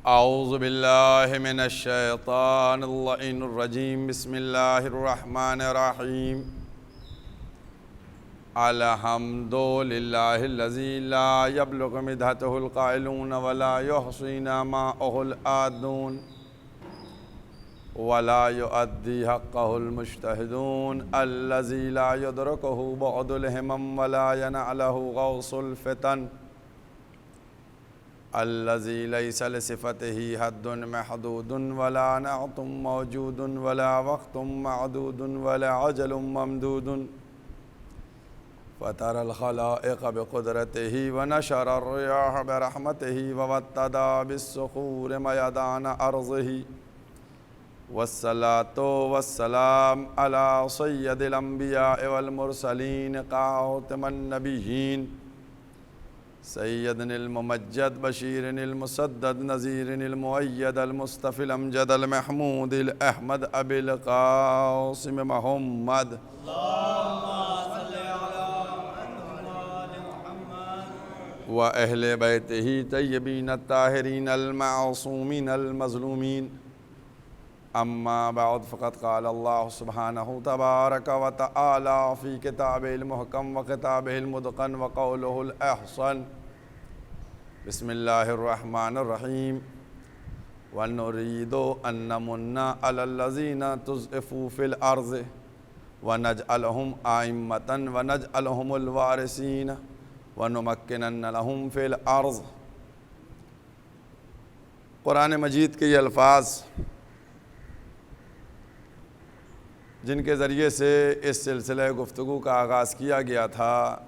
औज़ु बिल्लाहि मिनश शैतानिर रजीम बिस्मिल्लाहिर रहमानिर रहीम अल्हम्दुलिल्लाहिल्लज़ी ला यब्लुगु मिदहतहुल क़ाइलून वला युहसीना माअहुल आदून वला युअद्दी हक़्क़हुल मुज्तहिदून अल्लज़ी ला युदरिकुहु बुअदुल हिमम वला यनअलहु गौसुल फ़ितन अल्लज़ी लैसा लिसिफ़तिही हद्दुन महदूदुन वला नअतुम मौजूदुन वला वक़्तुम मअदूदुन वला अजलुम ममदूदुन फ़तरल ख़लाइक़ बिक़ुदरतिही व नशरर रियाह बिरहमतिही व वत्तदा बिस्सुखूर मयदान अर्ज़िही वस्सलातु वस्सलाम अला सय्यदिल अंबिया वल मुरसलीन क़ातिमन नबिय्यीन सय्यदनिल मुमज्जद बशीरनिल मुसद्दद नज़ीरनिल मुअय्यद अल मुस्तफ़िल अमजद अल महमूदिल अहमद अबिल क़ासिम मुहम्मद व अहले बैतिही तय्यबीन ताहिरीन अल मासूमीन अल मज़लूमीन अम्मा बाद फ़क़द क़ाल अल्लाह सुब्हानहु तबारक व तआला फ़ी किताबिहिल मुहकम व किताबिहिल मुतक़न व क़ौलुहुल अहसन बिस्मिल्लाहिर रहमानिर रहीम व नुरीदु अन नमुन्ना अलल्लज़ीना तुज़इफ़ू फ़िल अर्ज़ि व नजअलहुम आइम्मतन व नजअलहुमुल वारिसीन व नुमक्किनन्न लहुम फ़िल अर्ज़। कुरान मजीद के ये अल्फ़ाज़ जिनके ज़रिए से इस सिलसिले गुफ्तगू का आगाज़ किया गया था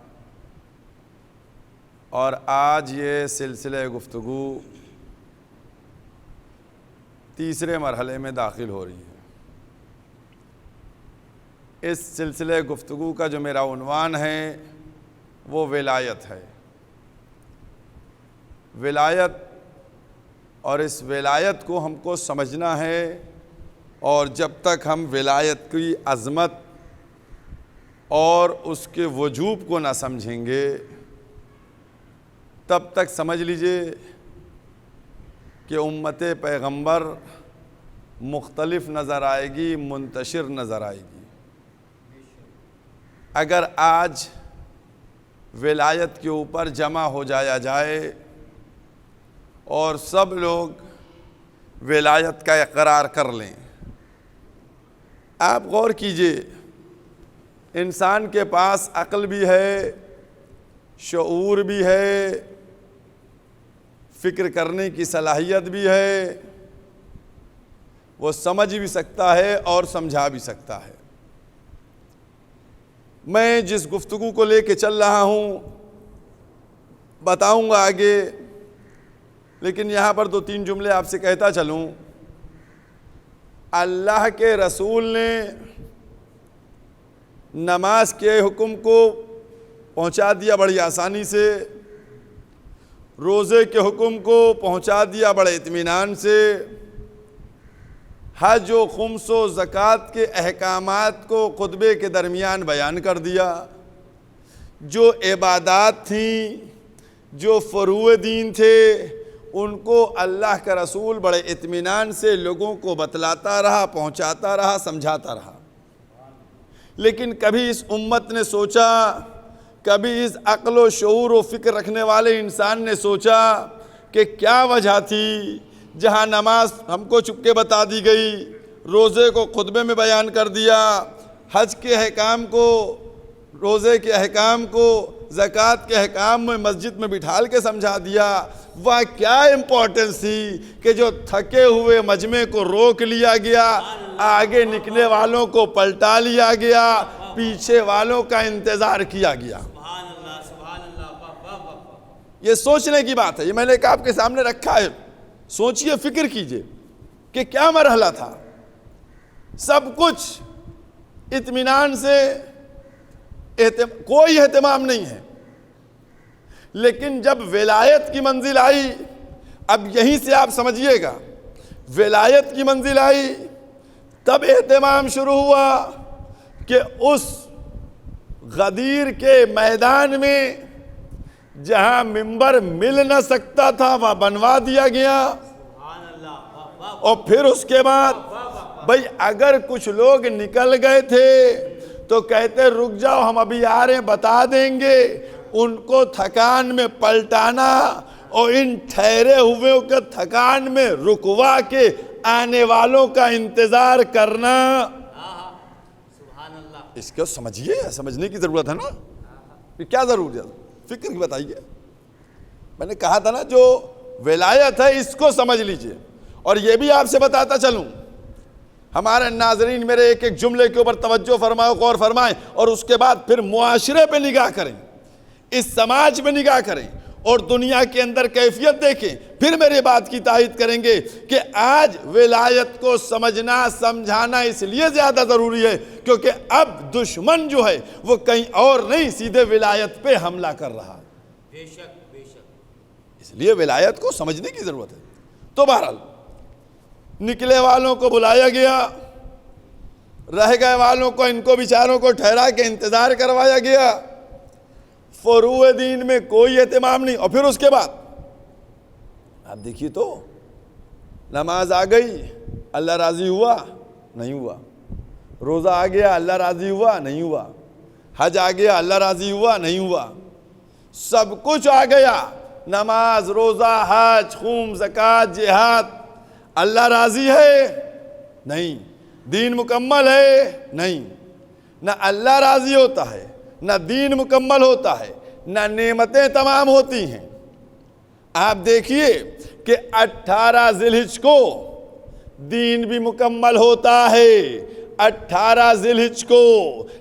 और आज ये सिलसिले गुफ्तगू तीसरे मरहले में दाखिल हो रही है। इस सिलसिले गुफ्तगू का जो मेरा उन्वान है वो विलायत है। विलायत और इस विलायत को हमको समझना है और जब तक हम विलायत की अज़मत और उसके वजूब को ना समझेंगे तब तक समझ लीजिए कि उम्मत पैगंबर मुख्तलिफ नज़र आएगी, मुंतशिर नज़र आएगी। अगर आज विलायत के ऊपर जमा हो जाया जाए और सब लोग विलायत का इकरार कर लें, आप गौर कीजिए, इंसान के पास अक्ल भी है, शऊर भी है, फ़िक्र करने की सलाहियत भी है, वो समझ भी सकता है और समझा भी सकता है। मैं जिस गुफ्तगू को लेके चल रहा हूँ बताऊँगा आगे, लेकिन यहाँ पर दो तीन जुमले आपसे कहता चलूँ। अल्लाह के रसूल ने नमाज के हुक्म को पहुंचा दिया बड़ी आसानी से, रोज़े के हुक्म को पहुंचा दिया बड़े इत्मीनान से, हज व खुम्स व ज़कात के अहकामात को खुतबे के दरमियान बयान कर दिया। जो इबादात थीं, जो फ़रूए दीन थे, उनको अल्लाह का रसूल बड़े इत्मीनान से लोगों को बतलाता रहा, पहुंचाता रहा, समझाता रहा। लेकिन कभी इस उम्मत ने सोचा, कभी इस अक्ल व शऊर व फ़िक्र रखने वाले इंसान ने सोचा कि क्या वजह थी जहां नमाज हमको चुपके बता दी गई, रोज़े को खुतबे में बयान कर दिया, हज के अहकाम को, रोज़े के अहकाम को, ज़कात के अहकाम में मस्जिद में बिठाल के समझा दिया। वह क्या इम्पोर्टेंस थी कि जो थके हुए मजमे को रोक लिया गया, आगे निकले वालों को पलटा लिया गया, पीछे वालों का इंतज़ार किया गया। ये सोचने की बात है, ये मैंने एक आपके सामने रखा है। सोचिए, फिक्र कीजिए कि क्या मरहला था। सब कुछ इत्मीनान से, कोई एहतमाम नहीं है, लेकिन जब विलायत की मंजिल आई, अब यहीं से आप समझिएगा, विलायत की मंजिल आई तब एहतमाम शुरू हुआ कि उस गदीर के मैदान में जहां मिंबर मिल न सकता था वह बनवा दिया गया। और फिर उसके बाद भाई अगर कुछ लोग निकल गए थे तो कहते रुक जाओ हम अभी आ रहे हैं बता देंगे, उनको थकान में पलटाना और इन ठहरे हुए को थकान में रुकवा के आने वालों का इंतजार करना। इसको समझिए, समझने की जरूरत है ना, क्या जरूरत है, फिक्र की बताइए। मैंने कहा था ना जो विलायत है इसको समझ लीजिए। और ये भी आपसे बताता चलूं, हमारे नाजरीन मेरे एक एक जुमले के ऊपर तवज्जो फरमाओ, गौर फरमाएं और उसके बाद फिर मुआशरे पे निगाह करें, इस समाज पे निगाह करें और दुनिया के अंदर कैफियत देखें, फिर मेरी बात की तायीद करेंगे कि आज विलायत को समझना समझाना इसलिए ज्यादा जरूरी है क्योंकि अब दुश्मन जो है वो कहीं और नहीं सीधे विलायत पे हमला कर रहा है। बेशक बेशक, इसलिए विलायत को समझने की जरूरत है। तो बहरहाल निकले वालों को बुलाया गया, रह गए वालों को, इनको बेचारों को ठहरा के इंतजार करवाया गया। फरूए दीन में कोई एहतमाम नहीं। और फिर उसके बाद आप देखिए तो नमाज आ गई, अल्लाह राजी हुआ नहीं हुआ, रोज़ा आ गया अल्लाह राजी हुआ नहीं हुआ, हज आ गया अल्लाह राजी हुआ नहीं हुआ, सब कुछ आ गया, नमाज रोज़ा हज खूम ज़कात जिहाद, अल्लाह राजी है नहीं, दीन मुकम्मल है नहीं, ना अल्लाह राजी होता है, ना दीन मुकम्मल होता है, ना नेमतें तमाम होती हैं। आप देखिए कि 18 ज़िलहिज को दीन भी मुकम्मल होता है, 18 ज़िलहिज को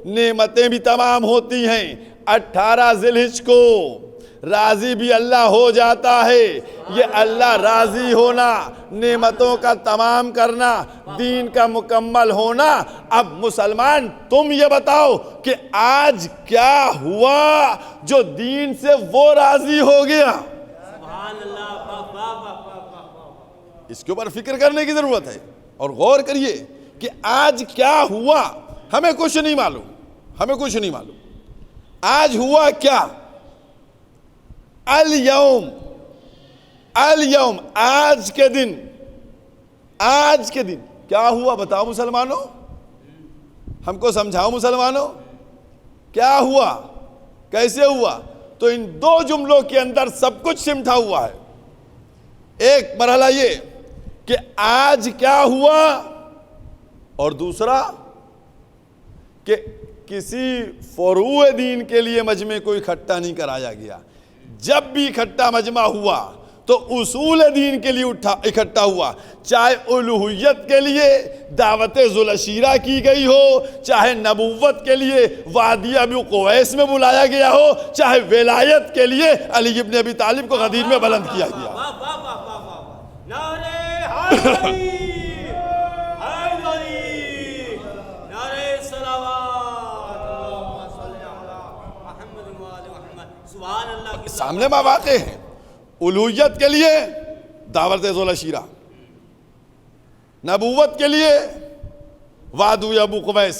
नेमतें भी तमाम होती हैं, 18 ज़िलहिज को राजी भी अल्लाह हो जाता है। ये अल्लाह राजी होना, नेमतों का तमाम करना, दीन का मुकम्मल होना। अब मुसलमान तुम ये बताओ कि आज क्या हुआ जो दीन से वो राजी हो गया? सुभान अल्लाह, वाह वाह वाह वाह वाह। इसके ऊपर फिक्र करने की जरूरत है और गौर करिए कि आज क्या हुआ। हमें कुछ नहीं मालूम, हमें कुछ नहीं मालूम आज हुआ क्या। अल यौम, अल यौम, आज के दिन, आज के दिन क्या हुआ बताओ मुसलमानों, हमको समझाओ मुसलमानों, क्या हुआ, कैसे हुआ। तो इन दो जुमलों के अंदर सब कुछ सिमटा हुआ है। एक मरहला ये कि आज क्या हुआ और दूसरा कि किसी फरूए दीन के लिए मजमे को इकट्ठा नहीं कराया गया। जब भी इकट्ठा मजमा हुआ तो उसूल दीन के लिए इकट्ठा हुआ, चाहे उलूहियत के लिए दावत ज़ुलशीरा की गई हो, चाहे नबुव्वत के लिए वादी अबू कुवैस में बुलाया गया हो, चाहे विलायत के लिए अली इब्न अबी तालिब को गदीर में बुलंद किया गया। वाह वाह वाह वाह वाह। नारे हैदरी, हैदरी, नारे सलावत, अल्लाहुम्मा सल्ली अला मुहम्मद व आले मुहम्मद। सुभान अल्लाह की सामने मौक़े हैं। उलूहियत के लिए दावत ज़ुलशीरा, नबूवत के लिए वादू अबू कुवैस,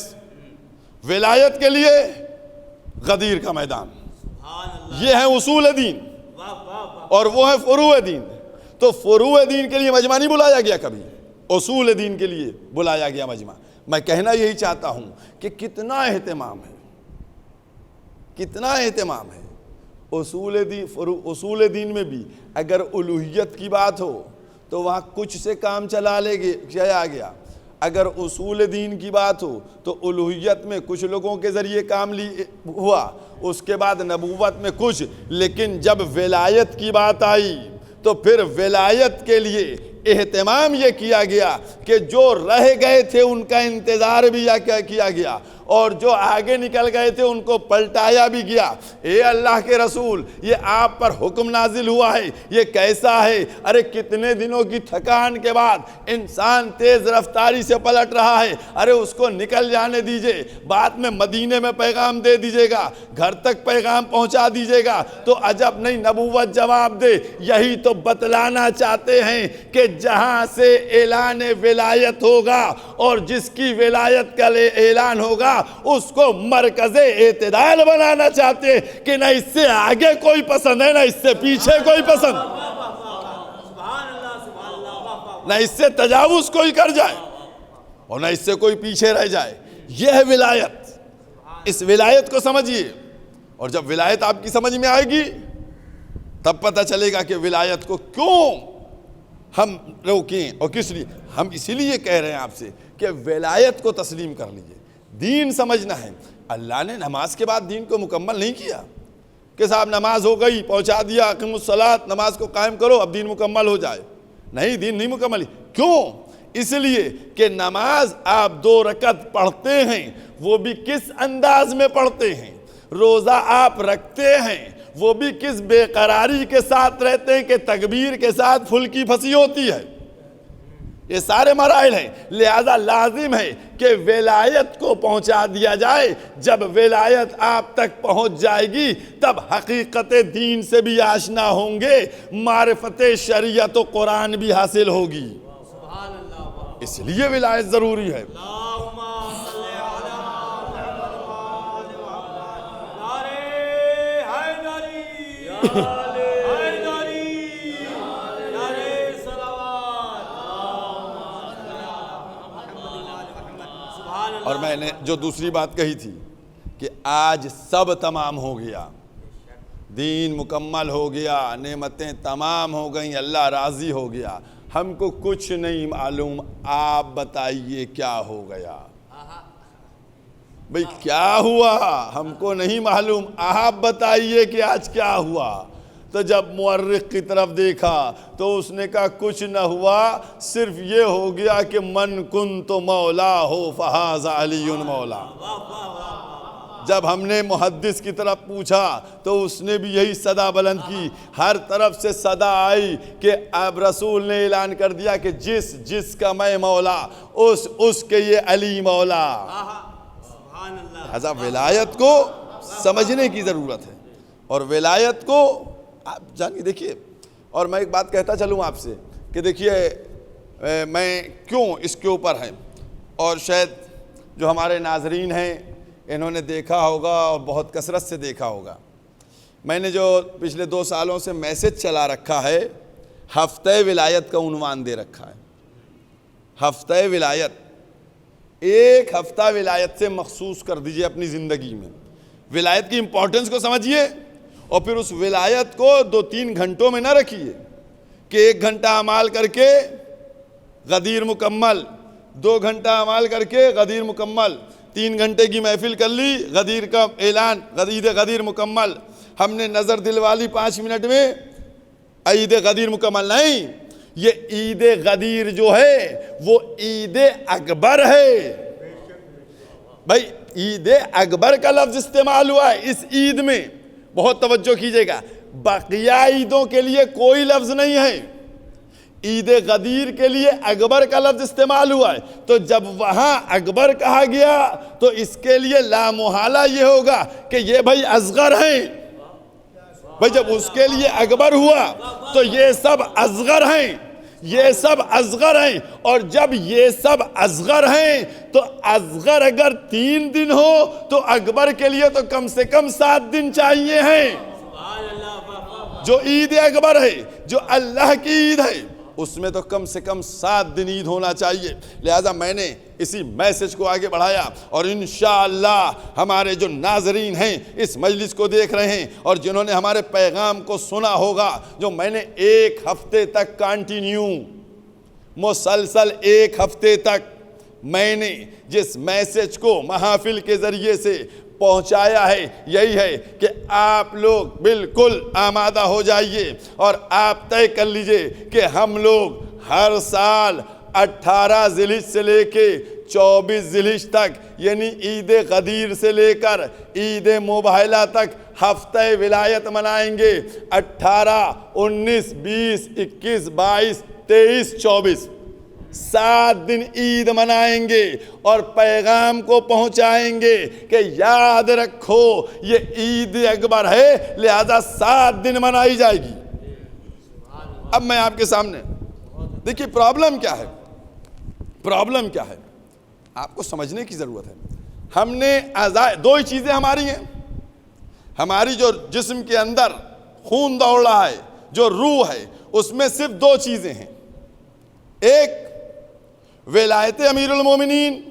विलायत के लिए गदीर का मैदान। सुभान अल्लाह, ये है उसूल दीन वाह वाह वाह। और वो है फरूए दीन। तो फरूए दीन के लिए मजमा नहीं बुलाया गया कभी, उसूल दीन के लिए बुलाया गया मजमा। मैं कहना यही चाहता हूं कि कितना एहतमाम है, कितना एहतमाम है। उसूल दीन में भी अगर उलूहियत की बात हो तो वहाँ कुछ से काम चलाया गया। अगर उसूल दीन की बात हो तो उलूहियत में कुछ लोगों के ज़रिए काम हुआ, उसके बाद नबूवत में कुछ। लेकिन जब विलायत की बात आई तो फिर विलायत के लिए एहतमाम ये किया गया कि जो रह गए थे उनका इंतज़ार भी किया गया और जो आगे निकल गए थे उनको पलटाया भी गया। ए अल्लाह के रसूल, ये आप पर हुक्म नाजिल हुआ है, ये कैसा है? अरे कितने दिनों की थकान के बाद इंसान तेज़ रफ्तारी से पलट रहा है। अरे उसको निकल जाने दीजिए, बाद में मदीने में पैगाम दे दीजिएगा, घर तक पैगाम पहुंचा दीजिएगा तो अजब नहीं नबूवत जवाब दे। यही तो बतलाना चाहते हैं कि जहां से ऐलान विलायत होगा और जिसकी विलायत का ऐलान होगा उसको मरकज़े एतदाल बनाना चाहते हैं कि ना इससे आगे कोई पसंद है ना इससे पीछे कोई पसंद। सुभान अल्लाह, सुभान अल्लाह, वाह न इससे तजावुज कोई कर जाए और न इससे कोई पीछे रह जाए। यह है विलायत। इस विलायत को समझिए, और जब विलायत आपकी समझ में आएगी तब पता चलेगा कि विलायत को क्यों हम रोकें और किस लिए। हम इसीलिए कह रहे हैं आपसे कि विलायत को तस्लीम कर लीजिए। दीन समझना है। अल्लाह ने नमाज के बाद दीन को मुकम्मल नहीं किया कि साहब नमाज हो गई, पहुंचा दिया, अक़ीमुस्सलात, नमाज को कायम करो, अब दीन मुकम्मल हो जाए। नहीं, दीन नहीं मुकम्मल। क्यों? इसलिए कि नमाज आप 2 रकत पढ़ते हैं, वो भी किस अंदाज में पढ़ते हैं। रोज़ा आप रखते हैं, वो भी किस बेकरारी के साथ रहते हैं कि तकबीर के साथ फुल्की फंसी होती है। ये सारे मराइल हैं। लिहाजा लाजिम है कि विलायत को पहुंचा दिया जाए। जब विलायत आप तक पहुंच जाएगी तब हकीकत दीन से भी आशना होंगे, मारिफत शरीयत व कुरान भी हासिल होगी। इसलिए विलायत जरूरी है। और मैंने जो दूसरी बात कही थी कि आज सब तमाम हो गया, दीन मुकम्मल हो गया, नेमतें तमाम हो गई, अल्लाह राज़ी हो गया, हमको कुछ नहीं मालूम, आप बताइए क्या हो गया। भाई क्या हुआ हमको नहीं मालूम, आप बताइए कि आज क्या हुआ। तो जब मुअर्रिख की तरफ देखा तो उसने कहा कुछ न हुआ, सिर्फ ये हो गया कि मन कुन तो मौला हो फहाज़ा अलीयुन मौला। जब हमने मुहद्दिस की तरफ पूछा तो उसने भी यही सदा बुलंद की। हर तरफ से सदा आई कि अब रसूल ने ऐलान कर दिया कि जिसका मैं मौला उसके ये अली मौला। लिहाजा विलायत को समझने की ज़रूरत है। और विलायत को आप जानिए, देखिए, और मैं एक बात कहता चलूँ आपसे कि देखिए मैं क्यों इसके ऊपर है, और शायद जो हमारे नाजरीन हैं इन्होंने देखा होगा और बहुत कसरत से देखा होगा। मैंने जो पिछले 2 सालों से मैसेज चला रखा है, हफ्ते विलायत का उन्वान दे रखा है। हफ्ते विलायत, एक हफ्ता विलायत से मखसूस कर दीजिए अपनी ज़िंदगी में। विलायत की इम्पोर्टेंस को समझिए और फिर उस विलायत को 2-3 घंटों में ना रखिए कि 1 घंटा अमाल करके गदीर मुकम्मल, 2 घंटा अमाल करके गदीर मुकम्मल, 3 घंटे की महफिल कर ली, गदीर का ऐलान, ईद गदीर मुकम्मल। हमने नज़र दिलवाली 5 मिनट में ईद गदीर मुकम्मल। नहीं, ये ईद गदीर जो है वो ईद अकबर है। भाई ईद अकबर का लफ्ज़ इस्तेमाल हुआ है इस ईद में, बहुत तवज्जो कीजिएगा। बाकिया ईदों के लिए कोई लफ्ज़ नहीं है, ईद गदीर के लिए अकबर का लफ्ज़ इस्तेमाल हुआ है। तो जब वहाँ अकबर कहा गया तो इसके लिए लामुहाला ये होगा कि ये भाई असगर हैं। भाई जब उसके लिए अकबर हुआ तो ये सब असगर हैं, ये सब असगर हैं। और जब ये सब असगर हैं तो असगर अगर 3 दिन हो तो अकबर के लिए तो कम से कम 7 दिन चाहिए हैं। जो ईद अकबर है, जो अल्लाह की ईद है, उसमें तो कम से कम 7 दिन ईद होना चाहिए। लिहाजा मैंने इसी मैसेज को आगे बढ़ाया और इंशाअल्लाह हमारे जो नाजरीन हैं इस मजलिस को देख रहे हैं और जिन्होंने हमारे पैगाम को सुना होगा, जो मैंने 1 हफ्ते तक कंटिन्यू मुसलसल 1 हफ्ते तक मैंने जिस मैसेज को महफिल के ज़रिए से पहुंचाया है, यही है कि आप लोग बिल्कुल आमादा हो जाइए और आप तय कर लीजिए कि हम लोग हर साल 18 ज़िलहिज से लेके 24 ज़िलहिज तक, यानी ईद गदीर से लेकर ईद मुबाहिला तक हफ्ते विलायत मनाएंगे। 18, 19, 20, 21, 22, 23, 24 7 दिन ईद मनाएंगे और पैगाम को पहुंचाएंगे कि याद रखो ये ईद अकबर है, लिहाजा 7 दिन मनाई जाएगी। अब मैं आपके सामने देखिए प्रॉब्लम क्या है, प्रॉब्लम क्या है आपको समझने की ज़रूरत है। हमने दो ही चीज़ें हमारी हैं, हमारी जो जिस्म के अंदर खून दौड़ रहा है, जो रूह है, उसमें सिर्फ 2 चीज़ें हैं। एक विलायत अमीरुल मोमिनीन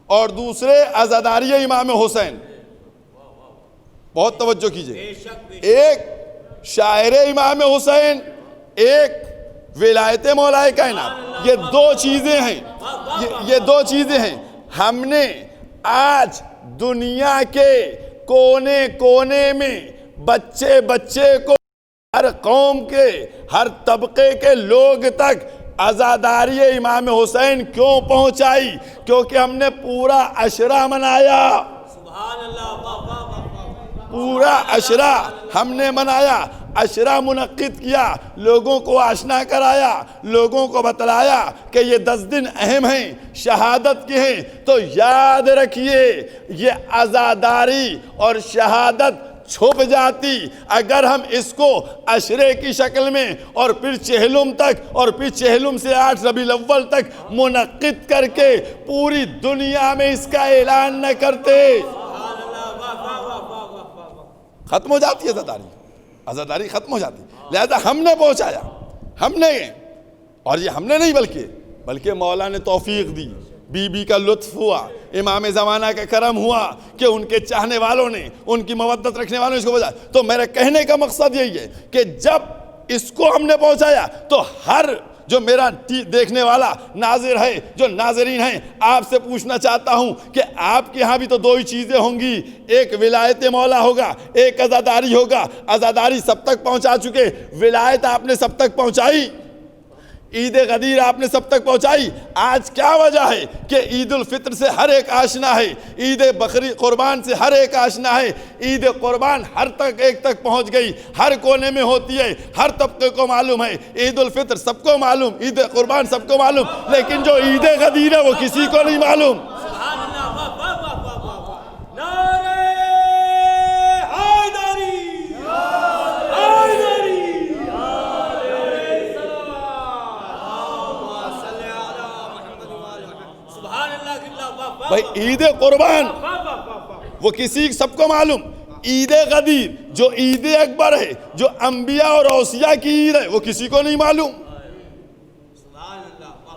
और दूसरे अज़ादारी इमाम हुसैन। बहुत तवज्जो कीजिए, एक शायर इमाम हुसैन, एक विलायत मौलाए कायनात। ये दो चीज़ें हैं, ये दो चीज़ें हैं। हमने आज दुनिया के कोने कोने में बच्चे बच्चे को, हर कौम के, हर तबके के लोग तक आज़ादारी इमाम हुसैन क्यों पहुंचाई? क्योंकि हमने पूरा अशरा मनाया, सुभान अल्लाह, वाह वाह वाह वाह। पूरा अशरा हमने मनाया, अशरा मुनक्किद किया, लोगों को आशना कराया, लोगों को बतलाया कि ये 10 दिन अहम हैं, शहादत के हैं। तो याद रखिए, ये आज़ादारी और शहादत छुप जाती अगर हम इसको अशरे की शक्ल में और फिर चहलुम तक और फिर चहलुम से 8 रबीउल अव्वल तक मुनक्किद करके पूरी दुनिया में इसका ऐलान न करते। खत्म हो जाती है आज़ादारी खत्म हो जाती। लिहाजा हमने पहुंचाया, हमने, और ये हमने नहीं बल्कि मौला ने तौफीक दी, बीबी का लुत्फ हुआ, इमाम ज़माना का करम हुआ कि उनके चाहने वालों ने, उनकी मवद्दत रखने वालों ने इसको पहुंचाया। तो मेरे कहने का मकसद यही है कि जब इसको हमने पहुंचाया तो हर जो मेरा देखने वाला नाजिर है, जो नाजरीन हैं, आपसे पूछना चाहता हूं कि आपके यहाँ भी तो दो ही चीज़ें होंगी, एक विलायत मौला होगा, एक अज़ादारी होगा। अज़ादारी सब तक पहुंचा चुके, विलायत आपने सब तक पहुंचाई, ईद गदीर आपने सब तक पहुंचाई। आज क्या वजह है कि ईद उल फित्र से हर एक आशना है, ईद बकरी कुर्बान से हर एक आशना है, ईद कुर्बान हर तक एक तक पहुंच गई, हर कोने में होती है, हर तबके को मालूम है। ईद उल फित्र सबको मालूम, ईद कुर्बान सबको मालूम, लेकिन जो ईद गदीर है वो किसी को नहीं मालूम। सुभान अल्लाह, वाह वाह वाह वाह वाह वाह। नारे हैदरी, हैदरी, भाई ईद कुर्बान वो किसी सबको मालूम, ईद गदीर जो ईद अकबर है, जो अंबिया और औसिया की ईद है, वो किसी को नहीं मालूम,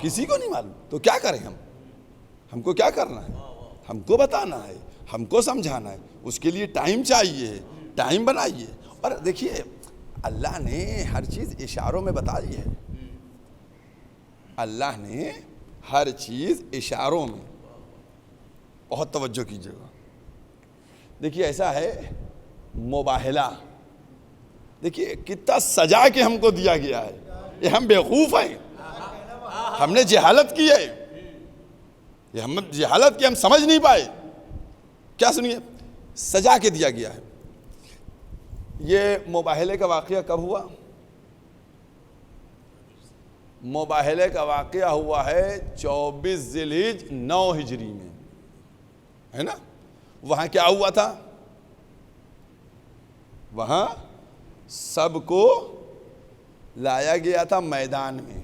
किसी को नहीं मालूम। तो क्या करें हम? हमको क्या करना है? हमको बताना है, हमको समझाना है, उसके लिए टाइम चाहिए, टाइम बनाइए। और देखिए, अल्लाह ने हर चीज़ इशारों में बताई है, अल्लाह ने हर चीज़ इशारों में। बहुत तवज्जो कीजिएगा। देखिए, ऐसा है मुबाहला, देखिए कितना सजा के हमको दिया गया है। ये हम बेवकूफ़ हैं, हमने जहालत की है, ये हम जहालत की, हम समझ नहीं पाए। क्या सुनिए, सजा के दिया गया है। ये मुबाहले का वाक़या कब हुआ? मुबाहले का वाक़या हुआ है 24 ज़िलहिज 9 हिजरी में, है ना। वहाँ क्या हुआ था? वहाँ सबको लाया गया था मैदान में।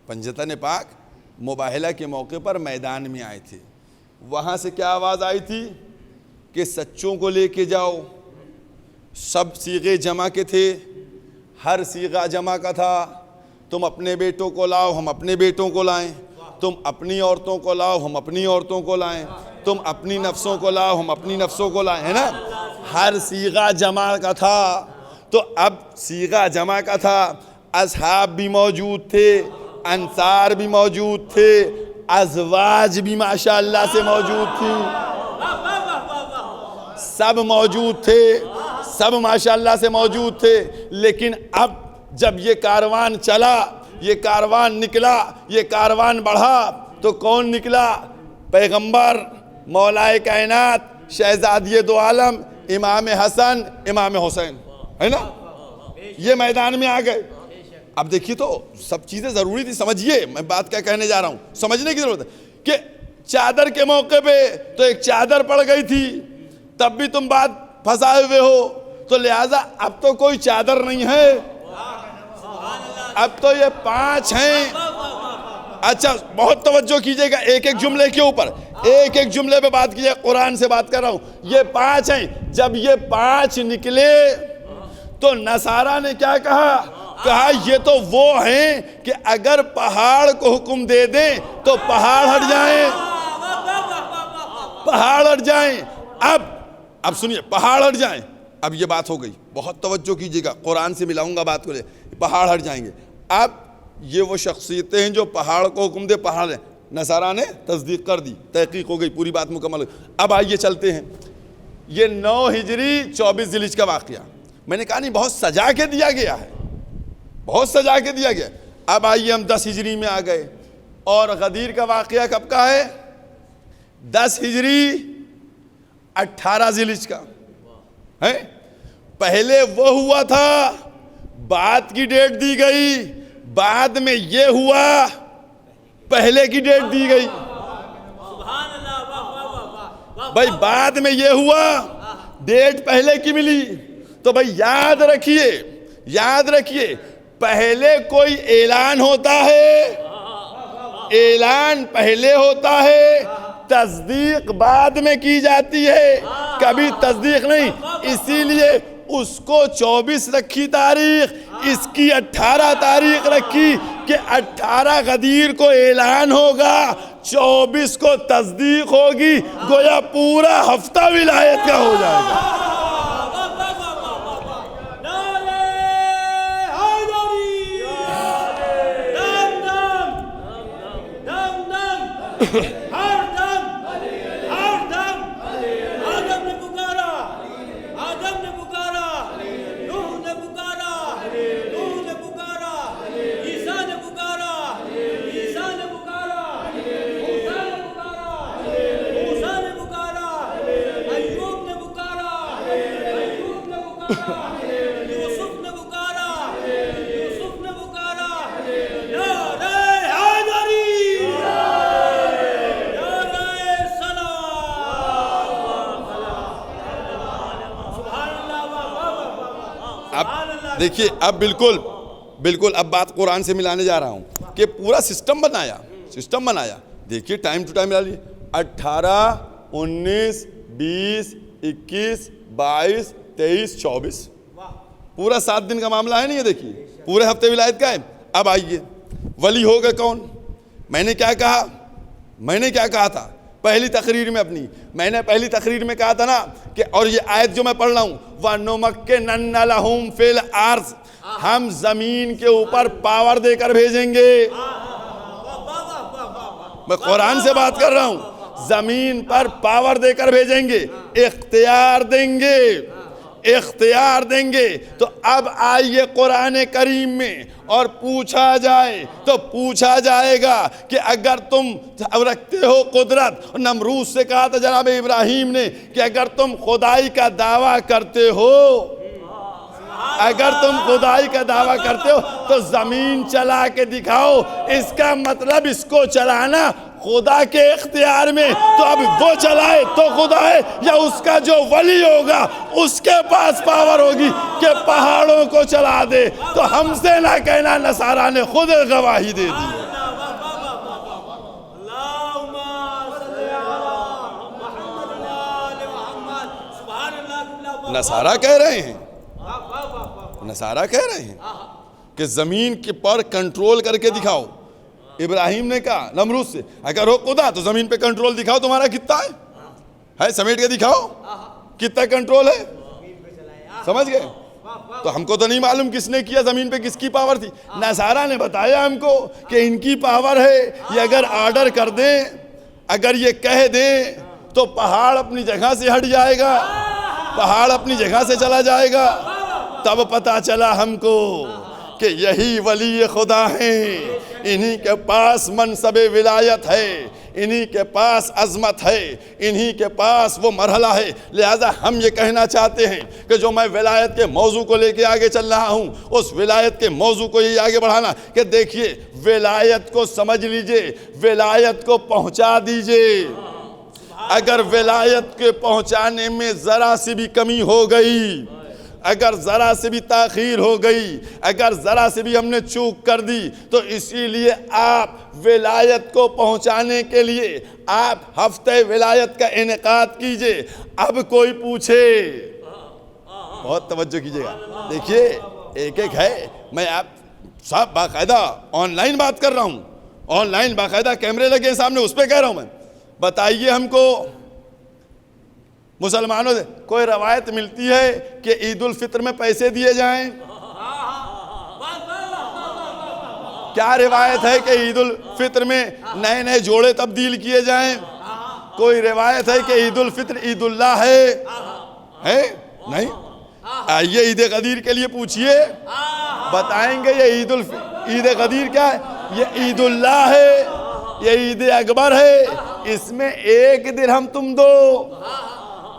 पंजतन पाक मुबाहला के मौके पर मैदान में आए थे। वहाँ से क्या आवाज़ आई थी कि सच्चों को लेके जाओ। सब सीगे जमा के थे, हर सीगा जमा का था। तुम अपने बेटों को लाओ, हम अपने बेटों को लाएं। तुम अपनी औरतों को लाओ, हम अपनी औरतों को लाएं। तुम अपनी नफ्सों को लाओ, हम अपनी नफ्सों को लाएं, है ना। हर सीगा जमा का था। तो अब सीगा जमा का था, असहाब भी मौजूद थे, अंसार भी मौजूद थे, अज़वाज भी माशाअल्लाह से मौजूद थी, सब मौजूद थे, सब माशाअल्लाह से मौजूद थे। लेकिन अब जब ये कारवान चला, ये कारवान निकला, ये कारवान बढ़ा, तो कौन निकला? पैगंबर, मौलाए कायनात, शहजादी दो आलम, इमाम हसन, इमाम हुसैन, है ना। ये मैदान में आ गए। अब देखिए, तो सब चीज़ें ज़रूरी थी। समझिए मैं बात क्या कहने जा रहा हूँ, समझने की ज़रूरत है कि चादर के मौके पे तो एक चादर पड़ गई थी, तब भी तुम बात फंसाए हुए हो। तो लिहाजा अब तो कोई चादर नहीं है, अब तो ये 5 हैं। अच्छा, बहुत तवज्जो कीजिएगा, एक एक जुमले के ऊपर, एक एक जुमले पे बात कीजिए। कुरान से बात कर रहा हूँ। ये 5 हैं। जब ये 5 निकले तो नसारा ने क्या कहा? कहा ये तो वो हैं कि अगर पहाड़ को हुक्म दे दें तो पहाड़ हट जाएं, पहाड़ हट जाएं। अब सुनिए, पहाड़ हट जाएं। अब ये बात हो गई, बहुत तवज्जो कीजिएगा, कुरान से मिलाऊंगा बात को, ले पहाड़ हट जाएंगे। अब ये वो शख्सियतें हैं जो पहाड़ को हुक्म दे पहाड़ है। नसारा ने तस्दीक कर दी, तहकीक हो गई, पूरी बात मुकम्मल हो गई। अब आइए चलते हैं, ये 9 हिजरी 24 ज़िलहिज का वाक़या, मैंने कहा नहीं बहुत सजा के दिया गया है, बहुत सजा के दिया गया। अब आइए हम 10 हिजरी में आ गए, और गदीर का वाक़या कब का है? 10 हिजरी 18 ज़िलहिज का है। पहले वो हुआ था, बाद की डेट दी गई, बाद में ये हुआ, पहले की डेट दी गई। भाई बाद में ये हुआ, डेट पहले की मिली। तो भाई याद रखिए, याद रखिए, पहले कोई ऐलान होता है, ऐलान पहले होता है, तस्दीक बाद में की जाती है, कभी तस्दीक नहीं। इसीलिए उसको 24 रखी तारीख, इसकी 18 तारीख रखी कि 18 गदीर को ऐलान होगा, 24 को तस्दीक होगी, गोया पूरा हफ्ता विलायत का हो जाएगा। देखिए अब बिल्कुल अब बात कुरान से मिलाने जा रहा हूं कि पूरा सिस्टम बनाया। देखिए टाइम टू टाइम मिला लीजिए, 18, 19, 20, 21, 22, 23, 24, पूरा 7 दिन का मामला है नहीं। ये देखिए पूरे हफ्ते विलायत का है। अब आइए, वली होगा कौन? मैंने क्या कहा था पहली तकरीर में अपनी, मैंने पहली तकरीर में कहा था ना कि, और ये आयत जो मैं पढ़ रहा हूँ, वनुमक्किनन्ना लहुम फिल अर्ज़, हम जमीन के ऊपर पावर देकर भेजेंगे। मैं कुरान से बात कर रहा हूँ, जमीन पर पावर देकर भेजेंगे, इख्तियार देंगे। तो अब आइए कुरान करीम में, और पूछा जाए तो पूछा जाएगा कि अगर तुम रखते हो कुदरत, नमरूद से कहा था जनाब इब्राहिम ने कि अगर तुम खुदाई का दावा करते हो, अगर तुम खुदाई का दावा करते हो तो जमीन चला के दिखाओ। इसका मतलब इसको चलाना खुदा के इख्तियार में, तो अब वो चलाए तो खुदा है, या उसका जो वली होगा उसके पास पावर होगी कि पहाड़ों को चला दे। तो हमसे ना कहना, नसारा ने खुद गवाही दे दी। नसारा कह रहे हैं कि जमीन के पर कंट्रोल करके दिखाओ। इब्राहिम ने कहा नमरूद से, अगर हो खुदा तो जमीन पे कंट्रोल दिखाओ, तुम्हारा कितना है समेट के दिखाओ कितना कंट्रोल है। समझ गए? तो हमको तो नहीं मालूम किसने किया, जमीन पे किसकी पावर थी। नसारा ने बताया हमको कि इनकी पावर है, ये अगर ऑर्डर कर दे, अगर ये कह दे तो पहाड़ अपनी जगह से हट जाएगा, पहाड़ अपनी जगह से चला जाएगा। तब पता चला हमको कि यही वली खुदा हैं, इन्हीं के पास मनसबे विलायत है, इन्हीं के पास अजमत है, इन्हीं के पास वो मरहला है। लिहाजा हम ये कहना चाहते हैं कि जो मैं विलायत के मौजू को लेके आगे चल रहा हूँ, उस विलायत के मौजू को ये आगे बढ़ाना कि देखिए विलायत को समझ लीजिए, विलायत को पहुँचा दीजिए। अगर विलायत के पहुँचाने में ज़रा सी भी कमी हो गई, अगर ज़रा से भी ताख़ीर हो गई, अगर ज़रा से भी हमने चूक कर दी, तो इसीलिए आप विलायत को पहुंचाने के लिए आप हफ्ते विलायत का इनेकाद कीजिए। अब कोई पूछे, बहुत तवज्जो कीजिएगा, देखिए एक एक है, मैं आप सब बाकायदा ऑनलाइन बात कर रहा हूँ, ऑनलाइन बाकायदा कैमरे लगे हैं सामने, उस पर कह रहा हूँ मैं। बताइए हमको मुसलमानों से कोई रवायत मिलती है कि ईद उल फित्र में पैसे दिए जाएं? क्या रिवायत है कि ईद उल फित्र में नए नए जोड़े तब्दील किए जाएं? कोई रिवायत है कि ईद उल फित्र ईदुल्लाह है? नहीं। आइए ईद गदीर के लिए पूछिए, बताएंगे ये ईद गदीर क्या है? ये ईदुल्लाह है, ये ईद अकबर है। इसमें एक दिरहम तुम दो,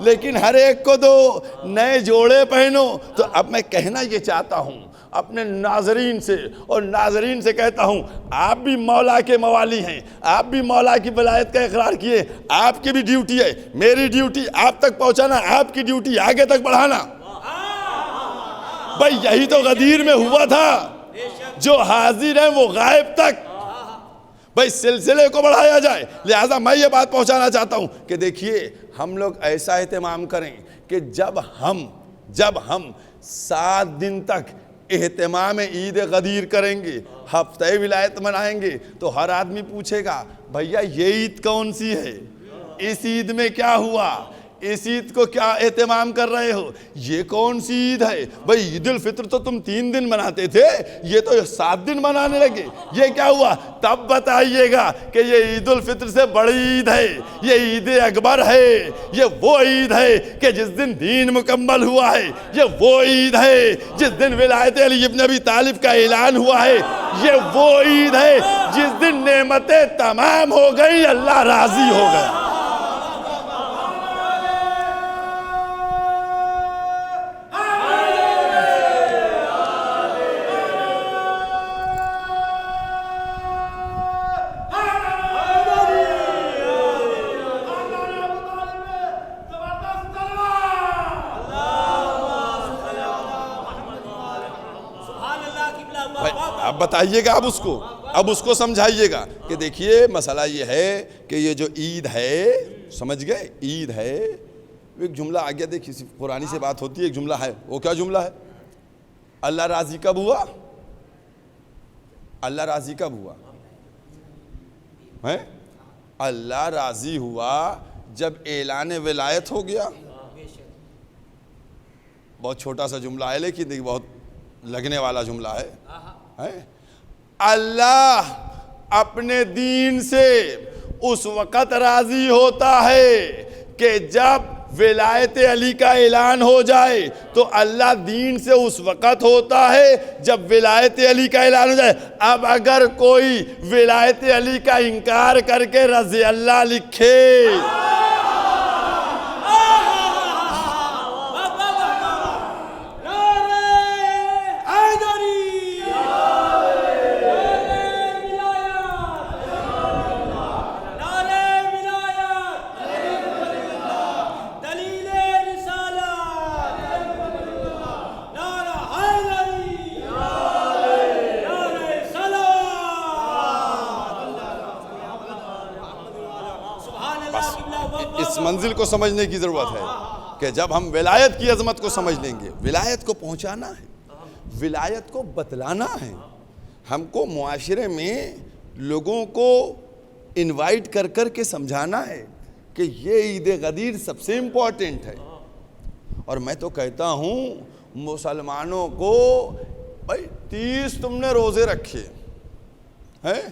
लेकिन हर एक को दो, नए जोड़े पहनो। तो अब मैं कहना ये चाहता हूं अपने नाजरीन से, और नाजरीन से कहता हूं, आप भी मौला के मवाली हैं, आप भी मौला की वलायत का इकरार किए। आपकी भी ड्यूटी है, मेरी ड्यूटी आप तक पहुंचाना, आपकी ड्यूटी आगे तक बढ़ाना। भाई यही तो गदीर में हुआ था, जो हाजिर है वो गायब तक। भाई सिलसिले को बढ़ाया जाए। लिहाजा मैं ये बात पहुंचाना चाहता हूं कि देखिए, हम लोग ऐसा एहतमाम करें कि जब हम 7 दिन तक एहतमाम ईद गदीर करेंगे, हफ्ते विलायत मनाएंगे, तो हर आदमी पूछेगा, भैया ये ईद कौन सी है? इस ईद में क्या हुआ? इस ईद को क्या एहतमाम कर रहे हो? ये कौन सी ईद है? भाई ईद उल फित्र तो तुम 3 दिन मनाते थे, ये तो 7 दिन मनाने लगे, ये क्या हुआ? तब बताइएगा कि ये ईद उल फित्र से बड़ी ईद है, ये ईद अकबर है, ये वो ईद है कि जिस दिन दीन मुकम्मल हुआ है, ये वो ईद है जिस दिन विलायत अली इब्न अबी तालिब का ऐलान हुआ है, ये वो ईद है जिस दिन नेमतें तमाम हो गई, अल्लाह राजी हो गया। अब बताइएगा, अब उसको समझाइएगा कि देखिए मसला ये है कि ये जो ईद है, समझ गए, ईद है। एक जुमला आ गया, देखिए पुरानी से बात होती है, एक जुमला है। वो क्या जुमला है? अल्लाह राजी कब हुआ? अल्लाह राजी कब हुआ है? अल्लाह राजी हुआ जब ऐलान विलायत हो गया। बहुत छोटा सा जुमला है, लेकिन देखिए बहुत लगने वाला जुमला है। अल्लाह अपने दीन से उस वक़्त राजी होता है कि जब विलायत अली का ऐलान हो जाए, तो अल्लाह दीन से उस वक़्त होता है जब विलायत अली का ऐलान हो जाए। अब अगर कोई विलायत अली का इनकार करके रज़ी अल्लाह लिखे, इस मंजिल को समझने की ज़रूरत है कि जब हम विलायत की अज़मत को समझ लेंगे, विलायत को पहुंचाना है, विलायत को बतलाना है, हमको मुआशरे में लोगों को इनवाइट कर कर के समझाना है कि ये ईद गदीर सबसे इम्पोर्टेंट है। और मैं तो कहता हूँ मुसलमानों को, भाई 30 तुमने रोज़े रखे हैं,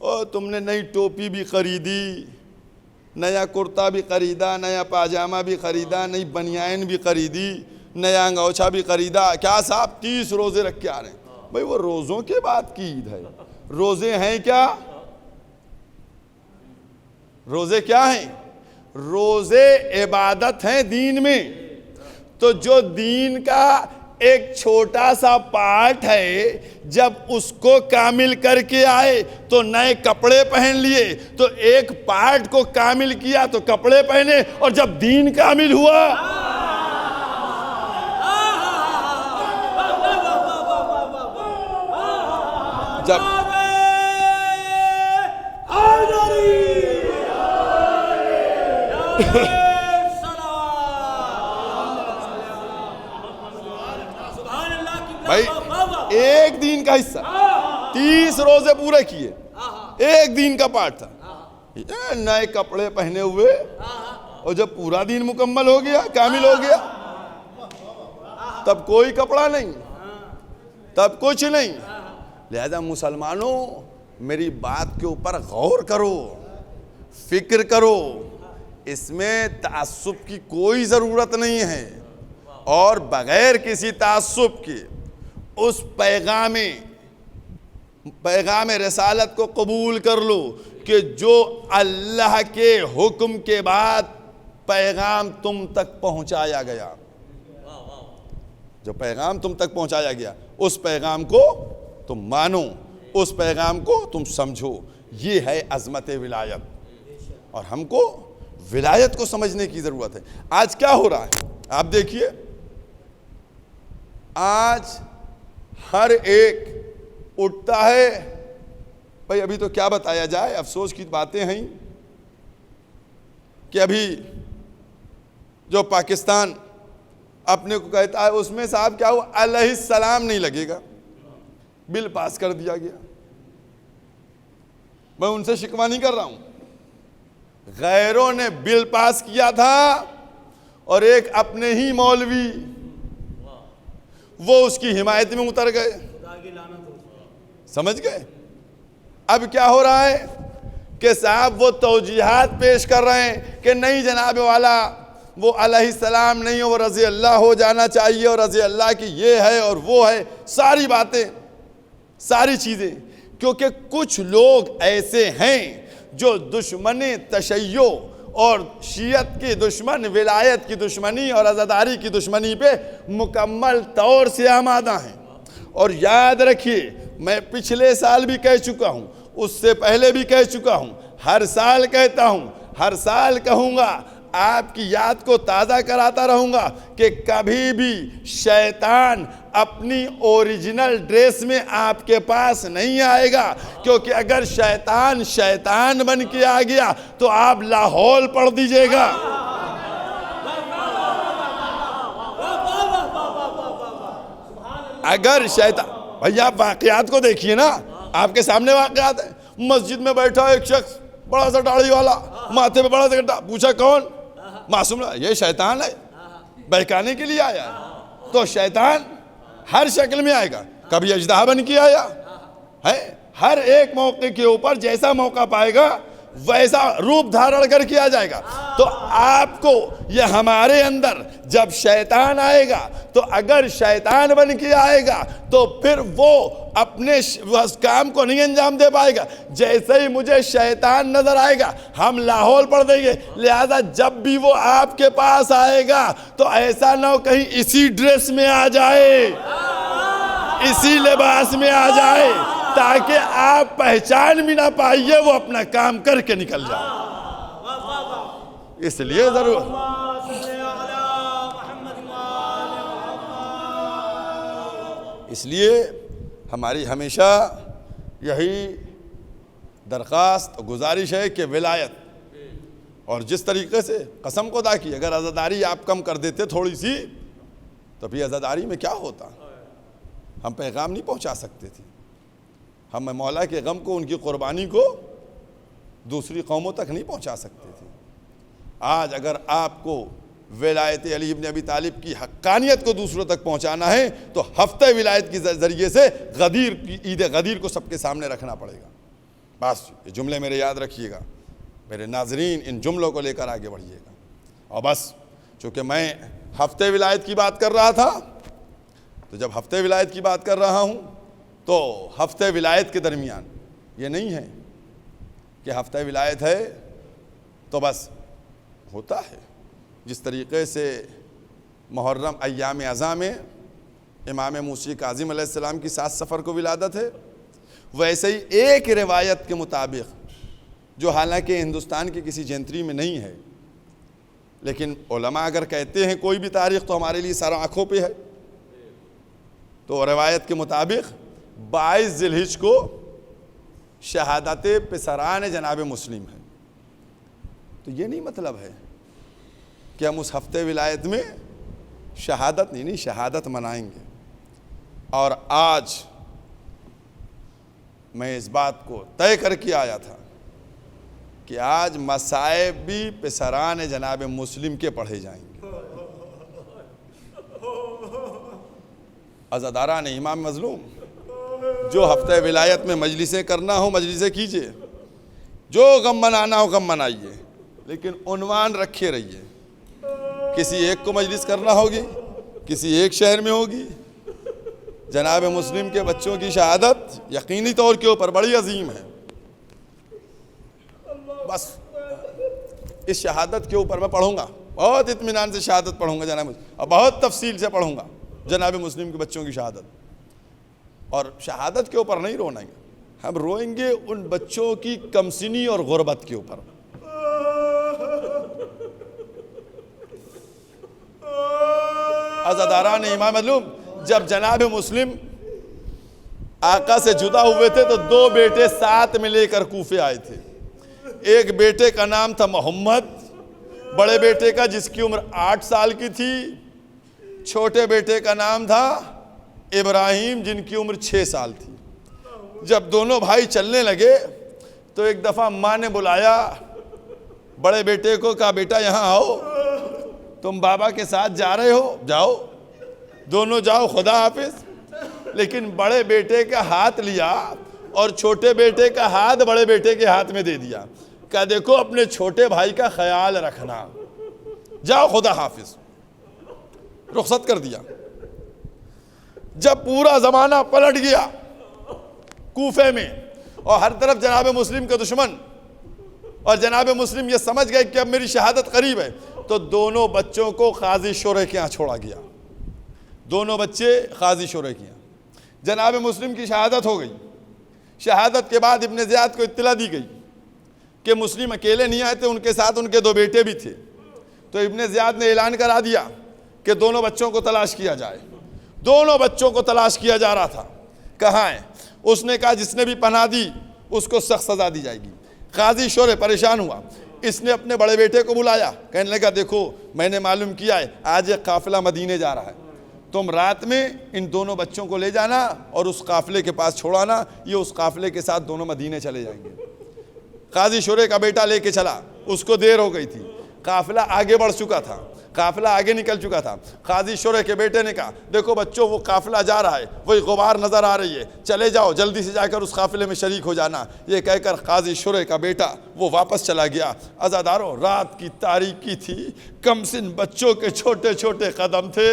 और तुमने नई टोपी भी खरीदी, नया कुर्ता भी खरीदा, नया पाजामा भी खरीदा, नई बनियान भी खरीदी, नया अंगोछा भी खरीदा। क्या साहब 30 रोज़े रख के आ रहे हैं? भाई वो रोज़ों के बाद की ईद है। रोज़े हैं क्या? रोज़े क्या हैं? रोज़े इबादत हैं दीन में। तो जो दीन का एक छोटा सा पार्ट है, जब उसको कामिल करके आए तो नए कपड़े पहन लिए, तो एक पार्ट को कामिल किया तो कपड़े पहने, और जब दीन कामिल हुआ, जब भाई का हिस्सा, 30 रोजे पूरे किए, एक दिन का पाठ था, ये नए कपड़े पहने हुए, और जब पूरा दिन मुकम्मल हो गया, कामिल हो गया, तब कोई कपड़ा नहीं, तब कुछ नहीं। लिहाजा मुसलमानों, मेरी बात के ऊपर गौर करो, फिक्र करो, इसमें तासुब की कोई ज़रूरत नहीं है, और बगैर किसी तासुब के उस पैगाम रसालत को कबूल कर लो कि जो अल्लाह के हुक्म के बाद पैगाम तुम तक पहुंचाया गया, जो पैगाम तुम तक पहुंचाया गया, उस पैगाम को तुम मानो, उस पैगाम को तुम समझो। ये है अज़मत विलायत, और हमको विलायत को समझने की ज़रूरत है। आज क्या हो रहा है आप देखिए, आज हर एक उठता है, भाई अभी तो क्या बताया जाए, अफसोस की बातें हैं कि अभी जो पाकिस्तान अपने को कहता है, उसमें साहब क्या हुआ, अलैहिस्सलाम नहीं लगेगा, बिल पास कर दिया गया। मैं उनसे शिकवा नहीं कर रहा हूं, गैरों ने बिल पास किया था, और एक अपने ही मौलवी वो उसकी हिमायत में उतर गए, समझ गए। अब क्या हो रहा है कि साहब वो तौजीहात पेश कर रहे हैं कि नहीं जनाब वाला, वो अलैहिस्सलाम नहीं, वो रज़ी अल्लाह हो जाना चाहिए, और रज़ी अल्लाह की ये है और वो है, सारी बातें, सारी चीज़ें। क्योंकि कुछ लोग ऐसे हैं जो दुश्मन तशय्यो और शीयत की दुश्मन, विलायत की दुश्मनी और अज़ादारी की दुश्मनी पे मुकम्मल तौर से आमादा हैं। और याद रखिए, मैं पिछले साल भी कह चुका हूँ, उससे पहले भी कह चुका हूँ, हर साल कहता हूँ, हर साल कहूँगा, आपकी याद को ताज़ा कराता रहूँगा कि कभी भी शैतान अपनी ओरिजिनल ड्रेस में आपके पास नहीं आएगा। क्योंकि अगर शैतान शैतान बन के आ गया तो आप लाहौल पढ़ दीजिएगा। अगर शैतान, भैया आप वाक़यात को देखिए ना, आपके सामने वाक़यात है। मस्जिद में बैठा एक शख्स, बड़ा सा दाढ़ी वाला, माथे पे बड़ा सा गड्ढा, पूछा कौन? मासूम। ये शैतान है, बहकाने के लिए आया है। तो शैतान हर शक्ल में आएगा, कभी अजदा बन के आया है, हर एक मौके के ऊपर जैसा मौका पाएगा वैसा रूप धारण करके आ जाएगा। तो आपको ये हमारे अंदर जब शैतान आएगा, तो अगर शैतान बन के आएगा तो फिर वो अपने उस काम को नहीं अंजाम दे पाएगा। जैसे ही मुझे शैतान नजर आएगा हम लाहौल पढ़ देंगे। लिहाजा जब भी वो आपके पास आएगा तो ऐसा ना हो कहीं इसी ड्रेस में आ जाए, इसी लिबास में आ जाए, ताकि आप पहचान भी ना पाइए, वो अपना काम करके निकल जाए। इसलिए जरूर हमारी हमेशा यही दरख्वास्त और गुजारिश है कि विलायत, और जिस तरीके से कसम खुदा की अगर आज़ादारी आप कम कर देते थोड़ी सी, तो फिर आज़ादारी में क्या होता, हम पैगाम नहीं पहुंचा सकते थे। हम मौला के गम को, उनकी क़ुरबानी को दूसरी कौमों तक नहीं पहुंचा सकते थे। आज अगर आपको विलायत अली इब्न अबी तालिब की हक्कानियत को दूसरों तक पहुंचाना है तो हफ्ते विलायत के ज़रिए से गदीर की ईद गदीर को सबके सामने रखना पड़ेगा। बस ये जुमले मेरे याद रखिएगा, मेरे नाजरीन, इन जुमलों को लेकर आगे बढ़िएगा। और बस चूँकि मैं हफ्ते विलायत की बात कर रहा था, तो जब हफ्ते विलायत की बात कर रहा हूँ तो हफ्ते विलायत के दरमियान ये नहीं है कि हफ्ते विलायत है तो बस होता है। जिस तरीक़े से मुहर्रम अय्याम अज़ा में इमाम मूसी काज़िम अलैहिस्सलाम की 7 सफ़र को विलादत है, वैसे ही एक रिवायत के मुताबिक, जो हालांकि हिंदुस्तान की किसी जंतरी में नहीं है, लेकिन उलमा अगर कहते हैं कोई भी तारीख़ तो हमारे लिए सर आँखों पे है, तो रिवायत के मुताबिक 22 ज़िलहिज को शहादत पिसरान जनाब मुस्लिम है। तो ये नहीं मतलब है कि हम उस हफ्ते विलायत में शहादत नहीं शहादत मनाएंगे। और आज मैं इस बात को तय करके आया था कि आज मसाइब भी पेसरान जनाब मुस्लिम के पढ़े जाएंगे। अज़ादारान इमाम मज़लूम, जो हफ्ते विलायत में मजलिसें करना हो मजलिसें कीजिए, जो गम मनाना हो गम मनाइए, लेकिन उन्वान रखे रहिए। किसी एक को मजलिस करना होगी, किसी एक शहर में होगी। जनाब मुस्लिम के बच्चों की शहादत यकीनी तौर के ऊपर बड़ी अजीम है। बस इस शहादत के ऊपर मैं पढ़ूंगा, बहुत इत्मीनान से शहादत पढ़ूंगा जनाब, और बहुत तफसील से पढ़ूंगा जनाब मुस्लिम के बच्चों की शहादत। और शहादत के ऊपर नहीं रोएंगे, हम रोएंगे उन बच्चों की कमसिनी और गुर्बत के ऊपर। अज़ादारान इमाम मज़लूम, जब जनाब मुस्लिम आका से जुदा हुए थे तो दो बेटे साथ में लेकर कूफे आए थे। एक बेटे का नाम था मोहम्मद, बड़े बेटे का जिसकी उम्र 8 साल की थी। छोटे बेटे का नाम था इब्राहिम जिनकी उम्र 6 साल थी। जब दोनों भाई चलने लगे तो एक दफ़ा माँ ने बुलाया बड़े बेटे को, कहा बेटा यहाँ आओ, तुम बाबा के साथ जा रहे हो, जाओ, दोनों जाओ, खुदा हाफिज। लेकिन बड़े बेटे का हाथ लिया और छोटे बेटे का हाथ बड़े बेटे के हाथ में दे दिया। कहा देखो अपने छोटे भाई का ख्याल रखना, जाओ खुदा हाफिज, रुखसत कर दिया। जब पूरा जमाना पलट गया कूफे में और हर तरफ जनाब मुस्लिम के दुश्मन, और जनाब मुस्लिम ये समझ गए कि अब मेरी शहादत करीब है, तो दोनों बच्चों को काजी शोरे के यहाँ छोड़ा गया। दोनों बच्चे काजी शोरे के यहाँ, जनाब मुस्लिम की शहादत हो गई। शहादत के बाद इब्ने ज़ियाद को इत्तला दी गई कि मुस्लिम अकेले नहीं आए थे, उनके साथ उनके 2 बेटे भी थे। तो इब्ने ज़ियाद ने ऐलान करा दिया कि दोनों बच्चों को तलाश किया जाए। दोनों बच्चों को तलाश किया जा रहा था, कहाँ है? उसने कहा जिसने भी पनाह दी उसको सख्त सज़ा दी जाएगी। काजी शोरे परेशान हुआ, इसने अपने बड़े बेटे को बुलाया, कहने लगा देखो मैंने मालूम किया है आज एक काफिला मदीने जा रहा है, तुम रात में इन दोनों बच्चों को ले जाना और उस काफिले के पास छोड़ाना, ये उस काफिले के साथ दोनों मदीने चले जाएंगे। काजी शोरे का बेटा लेके चला, उसको देर हो गई थी, काफिला आगे बढ़ चुका था, काफिला आगे निकल चुका था। काजी शोरे के बेटे ने कहा देखो बच्चों वो काफिला जा रहा है, वही गुबार नज़र आ रही है, चले जाओ जल्दी से जाकर उस काफिले में शरीक हो जाना। ये कहकर काजी शोरे का बेटा वो वापस चला गया। अज़ादारों, रात की तारीकी थी, कमसिन बच्चों के छोटे छोटे कदम थे।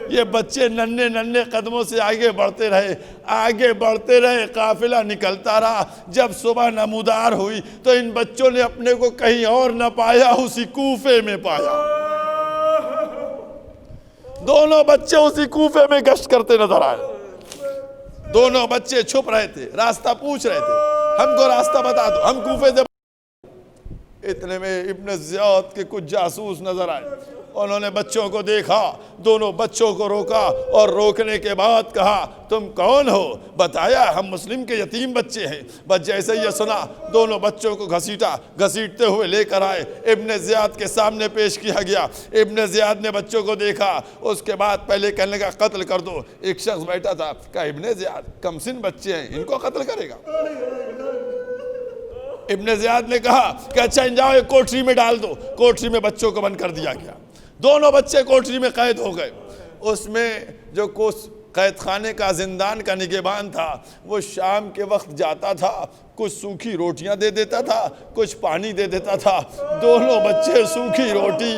ये बच्चे नन्हे नन्हे कदमों से आगे बढ़ते रहे, आगे बढ़ते रहे, काफिला निकलता रहा। जब सुबह नमूदार हुई तो इन बच्चों ने अपने को कहीं और न पाया, उसी कूफे में पाया। दोनों बच्चे उसी कूफे में गश्त करते नजर आए। दोनों बच्चे छुप रहे थे, रास्ता पूछ रहे थे, हमको रास्ता बता दो, हम कूफे से। इतने में इब्ने ज़ियाद के कुछ जासूस नजर आए, उन्होंने बच्चों को देखा, दोनों बच्चों को रोका और रोकने के बाद कहा तुम कौन हो? बताया हम मुस्लिम के यतीम बच्चे हैं। बस जैसे ही ये सुना दोनों बच्चों को घसीटते हुए लेकर आए, इब्ने ज़ियाद के सामने पेश किया गया। इब्ने ज़ियाद ने बच्चों को देखा, उसके बाद पहले कहने लगा कत्ल कर दो। एक शख्स बैठा था, कहा इब्ने ज़ियाद कमसिन बच्चे हैं, इनको कत्ल करेगा? इब्ने ज़ियाद ने कहा कि अच्छा इन जाओ एक कोठरी में डाल दो। कोठरी में बच्चों को बंद कर दिया गया। दोनों बच्चे कोठरी में कैद हो गए। उसमें जो कुछ कैद खाने का जिंदान का निगहबान था वो शाम के वक्त जाता था, कुछ सूखी रोटियां दे देता था, कुछ पानी दे देता था। दोनों बच्चे सूखी रोटी,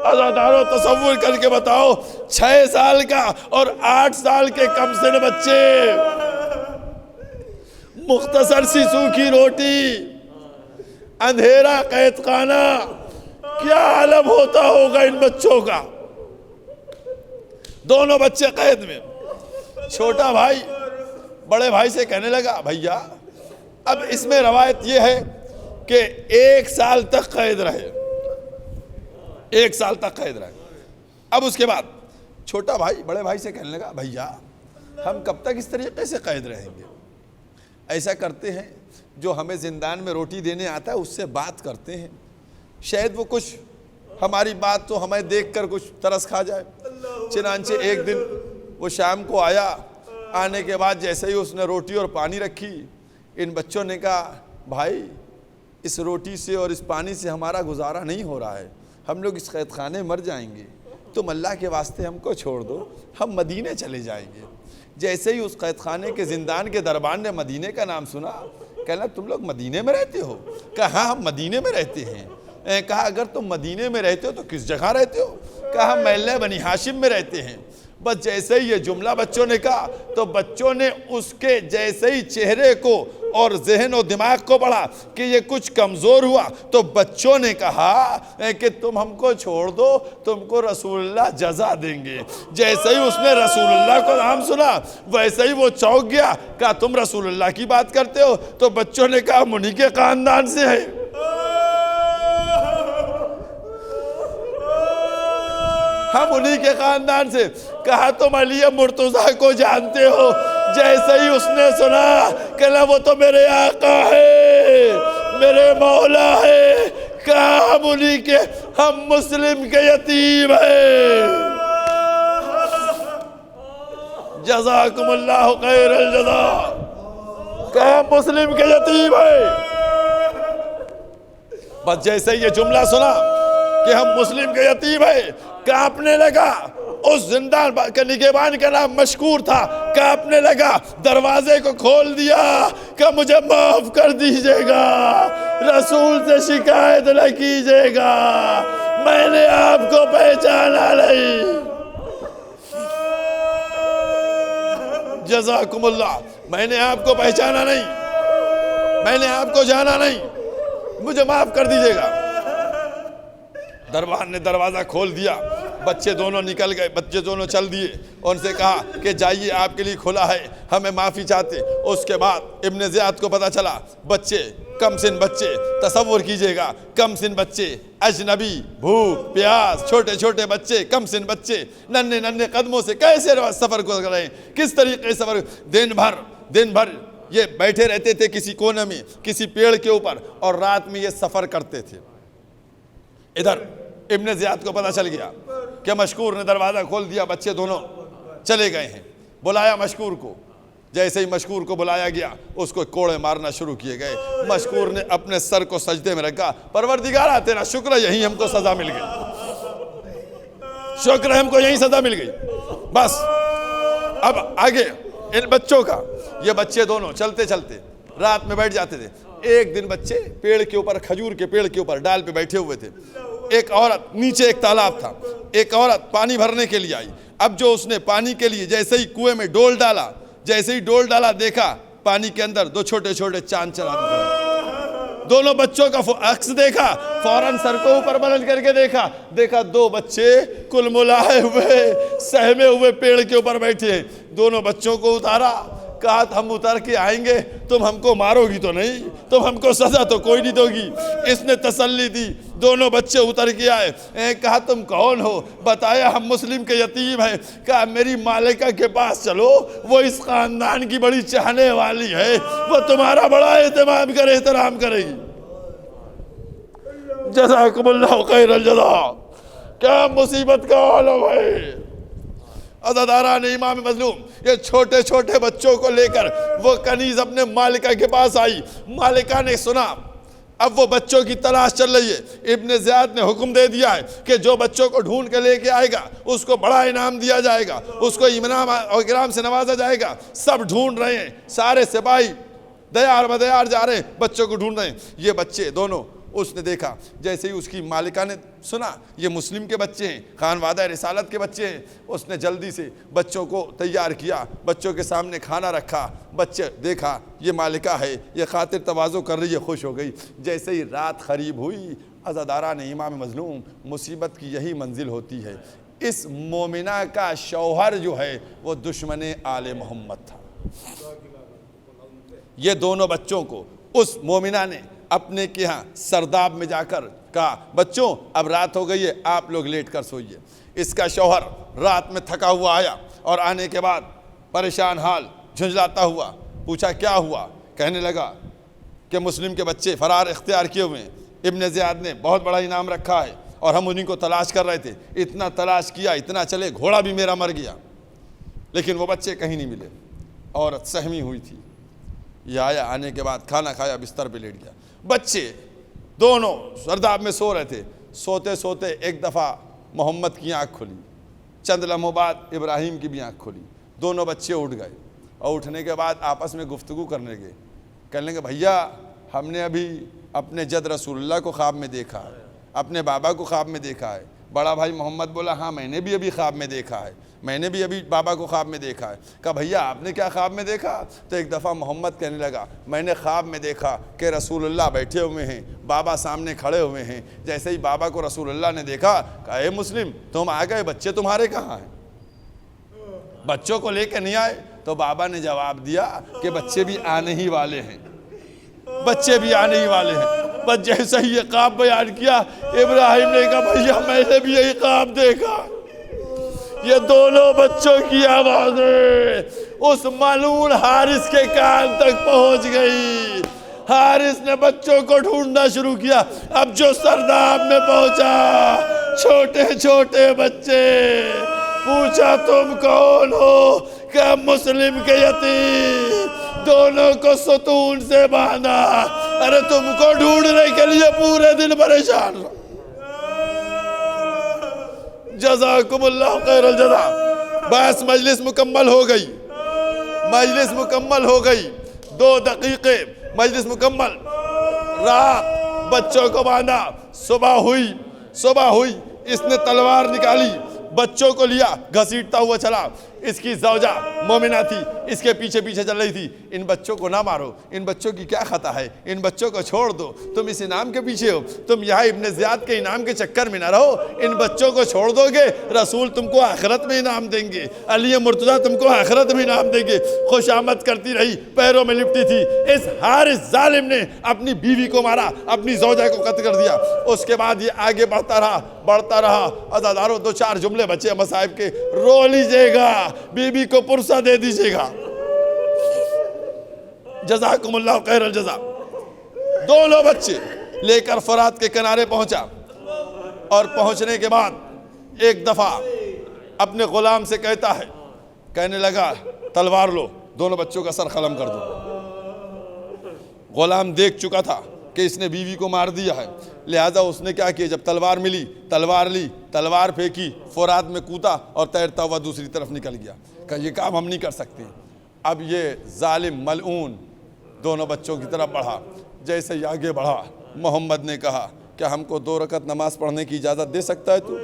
अज़ादारों तसव्वुर करके बताओ, 6 साल का और 8 साल के कमसिन बच्चे, मुख्तसर सी सूखी रोटी, अंधेरा कैद खाना, क्या आलम होता होगा इन बच्चों का। दोनों बच्चे कैद में। छोटा भाई बड़े भाई से कहने लगा भैया, अब इसमें रवायत यह है कि 1 साल तक कैद रहे, 1 साल तक कैद रहे। अब उसके बाद छोटा भाई बड़े भाई से कहने लगा भैया हम कब तक इस तरीके से कैद रहेंगे? ऐसा करते हैं जो हमें जिंदान में रोटी देने आता है उससे बात करते हैं, शायद वो कुछ हमारी बात तो हमें देखकर कुछ तरस खा जाए। चनांचे एक दिन वो शाम को आया, आने के बाद जैसे ही उसने रोटी और पानी रखी, इन बच्चों ने कहा भाई इस रोटी से और इस पानी से हमारा गुजारा नहीं हो रहा है, हम लोग इस कैद खाने मर जाएंगे, तुम अल्लाह के वास्ते हमको छोड़ दो, हम मदीने चले जाएंगे। जैसे ही उस कैद खाने के जिंदान के दरबान ने मदीने का नाम सुना, कहना तुम लोग मदीने में रहते हो? कहा हाँ हम मदीने में रहते हैं। कहा अगर तुम मदीने में रहते हो तो किस जगह रहते हो? कहा हम महल्ले बनी हाशिम में रहते हैं। बस जैसे ही ये जुमला बच्चों ने कहा तो बच्चों ने उसके जैसे ही चेहरे को और जहन और दिमाग को पढ़ा कि ये कुछ कमज़ोर हुआ, तो बच्चों ने कहा कि तुम हमको छोड़ दो, तुमको रसूलुल्लाह जज़ा देंगे। जैसे ही उसने रसूलुल्लाह को नाम सुना वैसे ही वो चौंक गया, कहा तुम रसूलुल्लाह की बात करते हो? तो बच्चों ने कहा मुनि के ख़ानदान से है। हम उन्हीं के खानदान से। कहा तुम अली मुर्तज़ा को जानते हो? जैसे ही उसने सुना कहना वो तो मेरे आका है, मेरे मौला है। कहा हम उन्हीं के, हम मुस्लिम के यतीम है। जज़ाकुमुल्लाहु खैरल जज़ा। कहा मुस्लिम के यतीम है। बस जैसे ही ये जुमला सुना कि हम मुस्लिम के यतीम है, कांपने लगा। उस जिंदान के निगहबान का नाम मशकूर था। कांपने लगा, दरवाजे को खोल दिया कि मुझे माफ कर दीजिएगा, रसूल से शिकायत न कीजिएगा, मैंने आपको पहचाना नहीं। जज़ाकुमुल्लाह, मैंने आपको पहचाना नहीं, मैंने आपको जाना नहीं, मुझे माफ कर दीजिएगा। दरबार ने दरवाज़ा खोल दिया, बच्चे दोनों निकल गए, बच्चे दोनों चल दिए। उनसे कहा कि जाइए आपके लिए खुला है, हमें माफ़ी चाहते। उसके बाद इब्ने ज़ियाद को पता चला बच्चे, कम सिन बच्चे, तसव्वुर कीजिएगा कम सिन बच्चे, अजनबी, भूख प्यास, छोटे छोटे बच्चे, कम सिन बच्चे नन्हे नन्हे कदमों से कैसे सफ़र कर रहे हैं, किस तरीके से सफ़र। दिन भर ये बैठे रहते थे किसी कोने में, किसी पेड़ के ऊपर, और रात में ये सफ़र करते थे। इधर इब्ने ज़ियाद को पता चल गया कि मशकूर ने दरवाज़ा खोल दिया, बच्चे दोनों चले गए हैं। बुलाया मशकूर को। जैसे ही मशकूर को बुलाया गया, उसको कोड़े मारना शुरू किए गए। मशकूर ने अपने सर को सजदे में रखा, परवरदिगारा तेरा शुक्र है यहीं हमको सज़ा मिल गई, शुक्र है हमको यहीं सज़ा मिल गई। बस अब आगे इन बच्चों का, ये बच्चे दोनों चलते चलते रात में बैठ जाते थे। एक दिन बच्चे पेड़ के ऊपर, खजूर के पेड़ के ऊपर डाल पे बैठे हुए थे। एक औरत, नीचे एक तालाब था, एक औरत पानी भरने के लिए आई। अब जो उसने पानी के लिए जैसे ही कुएं में डोल डाला, जैसे ही डोल डाला, देखा पानी के अंदर दो छोटे छोटे चांद चला। दोनों बच्चों का अक्स देखा, फौरन सर को ऊपर बुलंद करके देखा दो बच्चे कुलमुलाए हुए, सहमे हुए पेड़ के ऊपर बैठे हैं। दोनों बच्चों को उतारा, कहा हम उतर के आएंगे, तुम हमको मारोगी तो नहीं, तुम हमको सजा तो कोई नहीं दोगी। इसने तसल्ली दी। दोनों बच्चे उतर के आए। कहा तुम कौन हो? बताया हम मुस्लिम के यतीम हैं। कहा मेरी मालिका के पास चलो, वो इस खानदान की बड़ी चाहने वाली है, वो तुम्हारा बड़ा एहतराम करेगी। जज़ाकुमुल्लाहु खैरल जज़ा। क्या मुसीबत का आलम है। अज़ादारान इमाम मज़लूम, ये छोटे छोटे बच्चों को लेकर वो कनीज़ अपने मालिका के पास आई। मालिका ने सुना अब वो बच्चों की तलाश चल रही है। इब्ने ज़ियाद ने हुक्म दे दिया है कि जो बच्चों को ढूंढ के लेके आएगा उसको बड़ा इनाम दिया जाएगा, उसको इनाम और इकराम से नवाजा जाएगा। सब ढूंढ रहे हैं, सारे सिपाही दयार बदयार जा रहे हैं, बच्चों को ढूंढ रहे हैं। ये बच्चे दोनों, उसने देखा जैसे ही उसकी मालिका ने सुना ये मुस्लिम के बच्चे हैं, खानवादा रिसालत के बच्चे हैं, उसने जल्दी से बच्चों को तैयार किया, बच्चों के सामने खाना रखा। बच्चे देखा ये मालिका है, ये खातिर तवाज़ो कर रही है, खुश हो गई। जैसे ही रात करीब हुई, अज़ादारान इमाम मज़लूम, मुसीबत की यही मंजिल होती है। इस मोमिना का शौहर जो है वो दुश्मन आले मोहम्मद था। ये दोनों बच्चों को उस मोमिना ने अपने के यहाँ सरदाब में जाकर कहा बच्चों अब रात हो गई है, आप लोग लेट कर सोइए। इसका शौहर रात में थका हुआ आया और आने के बाद परेशान हाल झुंझलाता हुआ पूछा क्या हुआ। कहने लगा कि मुस्लिम के बच्चे फरार इख्तियार किए हुए हैं, इब्ने ज़ियाद ने बहुत बड़ा इनाम रखा है, और हम उन्हीं को तलाश कर रहे थे। इतना तलाश किया, इतना चले, घोड़ा भी मेरा मर गया, लेकिन वो बच्चे कहीं नहीं मिले। औरत सहमी हुई थी। ये आया, आने के बाद खाना खाया, बिस्तर पे लेट गया। बच्चे दोनों सरदाब में सो रहे थे। सोते सोते एक दफ़ा मोहम्मद की आँख खुली, चंद लम्हों बाद इब्राहिम की भी आँख खुली। दोनों बच्चे उठ गए और उठने के बाद आपस में गुफ्तगू करने लगे। कहने लगे, भैया हमने अभी अपने जद रसूलुल्लाह को ख्वाब में देखा है, अपने बाबा को ख्वाब में देखा है। बड़ा भाई मोहम्मद बोला, हाँ मैंने भी अभी ख्वाब में देखा है, मैंने भी अभी बाबा को ख्वाब में देखा है। कहा, भैया आपने क्या ख्वाब में देखा? तो एक दफ़ा मोहम्मद कहने लगा, मैंने ख्वाब में देखा कि रसूलुल्लाह बैठे हुए हैं, बाबा सामने खड़े हुए हैं। जैसे ही बाबा को रसूलुल्लाह ने देखा, कहा, ए मुस्लिम तुम आ गए, बच्चे तुम्हारे कहाँ हैं? बच्चों को लेकर नहीं आए? तो बाबा ने जवाब दिया कि बच्चे भी आने ही वाले हैं, बच्चे भी आने ही वाले हैं। बस जैसे ही ये ख्वाब बयान किया, इब्राहिम ने कहा, भैया मैंने भी यही ख्वाब देखा। ये दोनों बच्चों की आवाजें उस मालून हारिस के कान तक पहुंच गई। हारिस ने बच्चों को ढूंढना शुरू किया। अब जो सरदाब में पहुंचा, छोटे छोटे बच्चे, पूछा तुम कौन हो? क्या मुस्लिम के यतीम, दोनों को सुतून से बांधा। अरे तुमको ढूंढने के लिए पूरे दिन परेशान रहा। जज़ाकुमुल्लाह खैरल जज़ा। बस मजलिस मुकम्मल हो गई, मजलिस मुकम्मल हो गई। 2 दकीक़े मजलिस मुकम्मल। रात बच्चों को बांधा, सुबह हुई, इसने तलवार निकाली, बच्चों को लिया, घसीटता हुआ चला। इसकी ज़ौजा मोमिना थी, इसके पीछे पीछे चल रही थी। इन बच्चों को ना मारो, इन बच्चों की क्या खता है, इन बच्चों को छोड़ दो, तुम इस इनाम के पीछे हो, तुम यहाँ इब्ने ज़ियाद के इनाम के चक्कर में ना रहो। इन बच्चों को छोड़ दोगे, रसूल तुमको आखिरत में इनाम देंगे, अली मुर्तज़ा तुमको आखिरत में इनाम देंगे। खुशामद करती रही, पैरों में लिपटी थी। इस हारिस जालिम ने अपनी बीवी को मारा, अपनी ज़ौजा को कत्ल कर दिया। उसके बाद ये आगे बढ़ता रहा। अज़ादारों 2-4 जुमले बचे मसाइब के, रो लीजिएगा, बीबी को पुरसा दे दीजिएगा। जज़ाकुमुल्लाह खैरल जज़ा। दोनों बच्चे लेकर फरात के किनारे पहुंचा और पहुंचने के बाद एक दफा अपने गुलाम से कहने लगा, तलवार लो, दोनों बच्चों का सर कलम कर दो। गुलाम देख चुका था कि इसने बीवी को मार दिया है, लिहाजा उसने क्या किया, जब तलवार मिली, तलवार ली, तलवार फेंकी, फुरात में कूदा और तैरता हुआ दूसरी तरफ निकल गया। कहा, ये काम हम नहीं कर सकते। अब ये जालिम मलऊन दोनों बच्चों की तरफ बढ़ा। जैसे ही आगे बढ़ा, मोहम्मद ने कहा, क्या हमको 2 रकत नमाज पढ़ने की इजाज़त दे सकता है तू?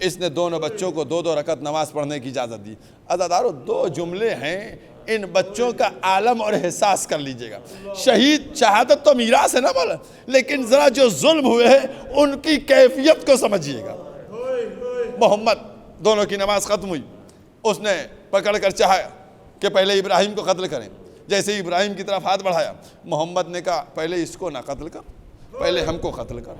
इसने दोनों बच्चों को 2-2 रकत नमाज पढ़ने की इजाज़त दी। अज़ादारों 2 जुमले हैं, इन बच्चों का आलम और एहसास कर लीजिएगा। शहीद शहादत तो मीरास है ना बोला, लेकिन ज़रा जो जुल्म हुए हैं उनकी कैफियत को समझिएगा। मोहम्मद, दोनों की नमाज ख़त्म हुई, उसने पकड़ कर चाहा कि पहले इब्राहिम को कत्ल करें। जैसे ही इब्राहिम की तरफ हाथ बढ़ाया, मोहम्मद ने कहा, पहले इसको ना कत्ल कर, पहले हमको कत्ल कर।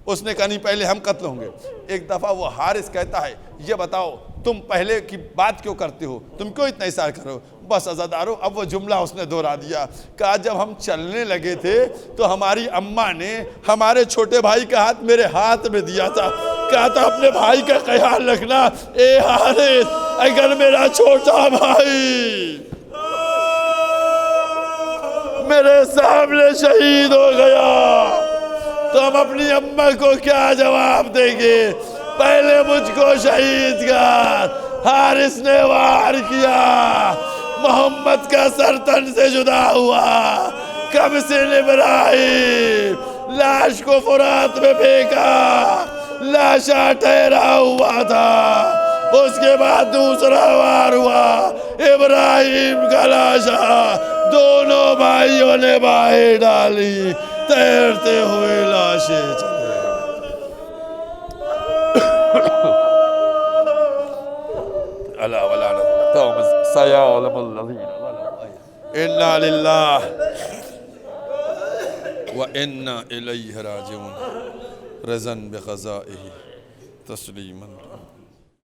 उसने कहा, नहीं पहले हम कत्ल होंगे। एक दफ़ा वो हारिस कहता है, ये बताओ तुम पहले की बात क्यों करते हो, तुम क्यों इतना इशार करो? बस अज़ादारों, अब वो जुमला उसने दोहरा दिया। कहा, जब हम चलने लगे थे तो हमारी अम्मा ने हमारे छोटे भाई का हाथ मेरे हाथ में दिया था, कहा था अपने भाई का ख्याल रखना। ए हारिस, अगर मेरा छोटा भाई मेरे सामने शहीद हो गया तो हम अपनी अम्मा को क्या जवाब देंगे? पहले मुझको शहीद कर। हारिस ने वार किया, मोहम्मद का सर तन से जुदा हुआ। कब से इब्राहिम लाश को फुरात में फेंका, लाशा ठहरा हुआ था। उसके बाद दूसरा वार हुआ, इब्राहिम का लाशा दोनों भाइयों ने बाहें डाली, तैरते हुए लाशें चले। इन्ना लिल्लाह व इन्ना इलैहि राजिऊन। रज़न बिक़ज़ाइही तस्लीमन।